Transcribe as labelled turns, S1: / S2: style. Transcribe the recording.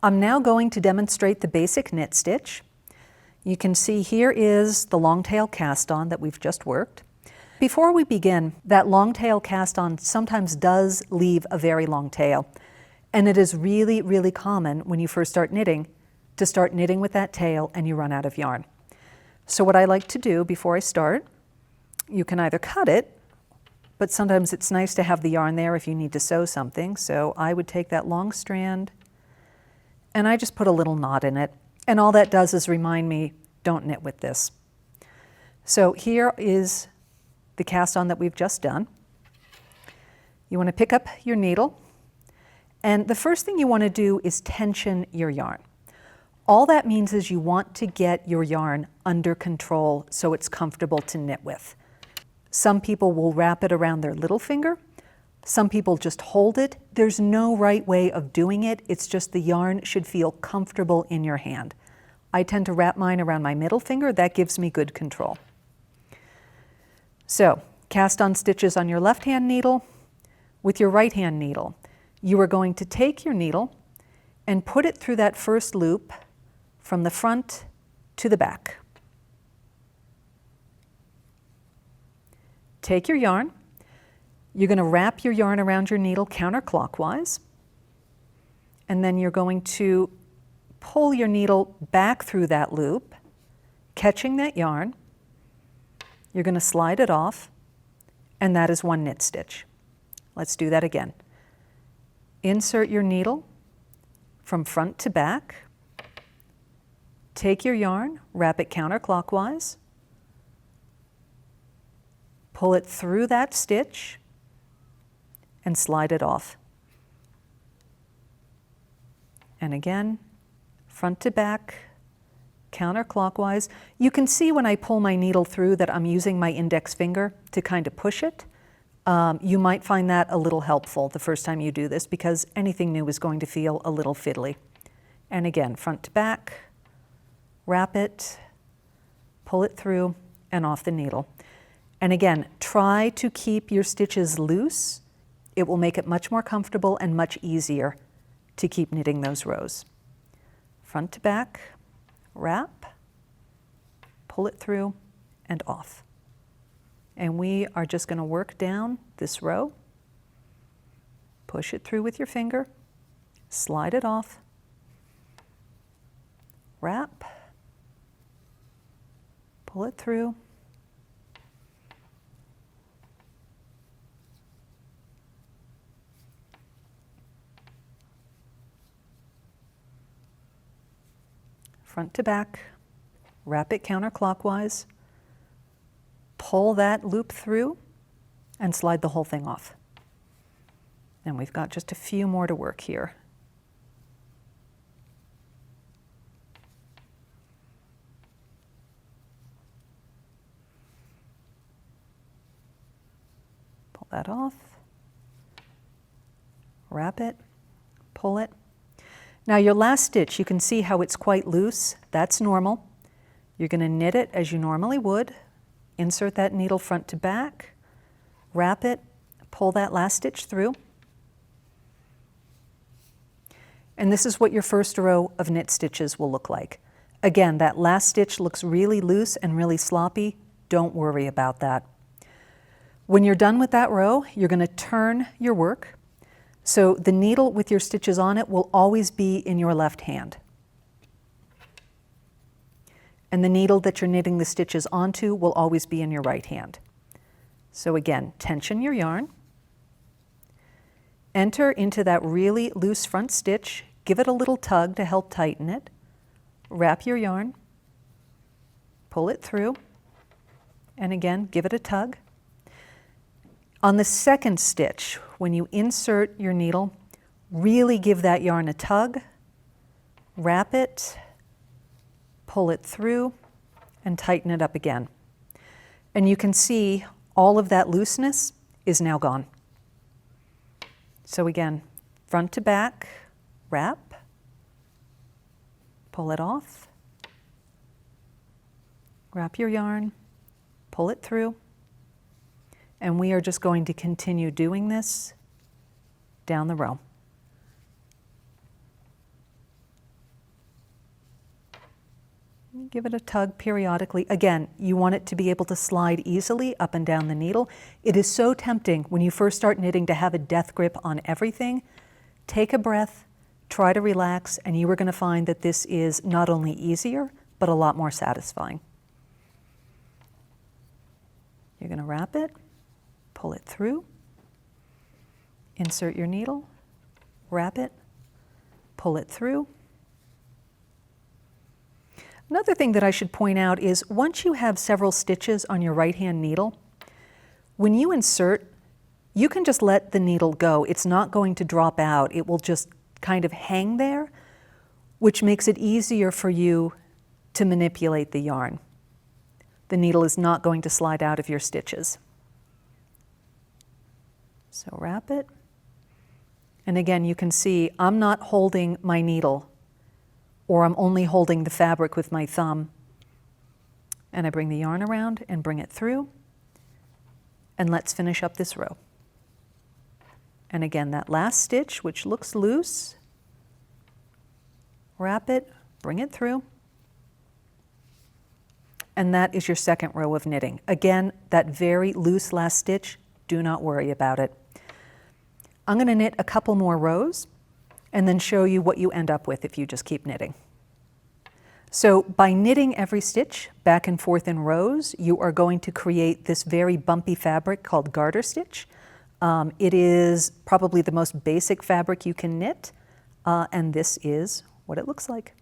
S1: I'm now going to demonstrate the basic knit stitch. You can see here is the long tail cast on that we've just worked. Before we begin, that long tail cast on sometimes does leave a very long tail, and it is really, really common when you first start knitting to start knitting with that tail and you run out of yarn. So what I like to do before I start, you can either cut it, but sometimes it's nice to have the yarn there if you need to sew something. So I would take that long strand and I just put a little knot in it. And all that does is remind me, don't knit with this. So here is the cast on that we've just done. You want to pick up your needle, and the first thing you want to do is tension your yarn. All that means is you want to get your yarn under control so it's comfortable to knit with. Some people will wrap it around their little finger. Some people just hold it. There's no right way of doing it. It's just the yarn should feel comfortable in your hand. I tend to wrap mine around my middle finger. That gives me good control. So, cast on stitches on your left hand needle. With your right hand needle, you are going to take your needle and put it through that first loop from the front to the back. Take your yarn. You're going to wrap your yarn around your needle counterclockwise, and then you're going to pull your needle back through that loop, catching that yarn. You're going to slide it off, and that is one knit stitch. Let's do that again. Insert your needle from front to back. Take your yarn, wrap it counterclockwise, pull it through that stitch, and slide it off. And again, front to back, counterclockwise. You can see when I pull my needle through that I'm using my index finger to kind of push it. You might find that a little helpful the first time you do this because anything new is going to feel a little fiddly. And again, front to back, wrap it, pull it through, and off the needle. And again, try to keep your stitches loose. It will make it much more comfortable and much easier to keep knitting those rows. Front to back, wrap, pull it through, and off. And we are just going to work down this row. Push it through with your finger, slide it off, wrap, pull it through, front to back, wrap it counterclockwise, pull that loop through, and slide the whole thing off. And we've got just a few more to work here. Pull that off, wrap it, pull it. Now your last stitch, you can see how it's quite loose. That's normal. You're going to knit it as you normally would. Insert that needle front to back, wrap it, pull that last stitch through. And this is what your first row of knit stitches will look like. Again, that last stitch looks really loose and really sloppy. Don't worry about that. When you're done with that row, you're going to turn your work. So the needle with your stitches on it will always be in your left hand. And the needle that you're knitting the stitches onto will always be in your right hand. So again, tension your yarn. Enter into that really loose front stitch. Give it a little tug to help tighten it. Wrap your yarn. Pull it through. And again, give it a tug. On the second stitch, when you insert your needle, really give that yarn a tug, wrap it, pull it through, and tighten it up again. And you can see all of that looseness is now gone. So again, front to back, wrap, pull it off, wrap your yarn, pull it through, and we are just going to continue doing this down the row. Give it a tug periodically. Again, you want it to be able to slide easily up and down the needle. It is so tempting when you first start knitting to have a death grip on everything. Take a breath, try to relax, and you are going to find that this is not only easier, but a lot more satisfying. You're going to wrap it, pull it through, insert your needle, wrap it, pull it through. Another thing that I should point out is once you have several stitches on your right-hand needle, when you insert, you can just let the needle go. It's not going to drop out. It will just kind of hang there, which makes it easier for you to manipulate the yarn. The needle is not going to slide out of your stitches. So wrap it. And again, you can see I'm not holding my needle, or I'm only holding the fabric with my thumb. And I bring the yarn around and bring it through. And let's finish up this row. And again, that last stitch, which looks loose, wrap it, bring it through. And that is your second row of knitting. Again, that very loose last stitch, do not worry about it. I'm going to knit a couple more rows and then show you what you end up with if you just keep knitting. So by knitting every stitch back and forth in rows, you are going to create this very bumpy fabric called garter stitch. It is probably the most basic fabric you can knit, and this is what it looks like.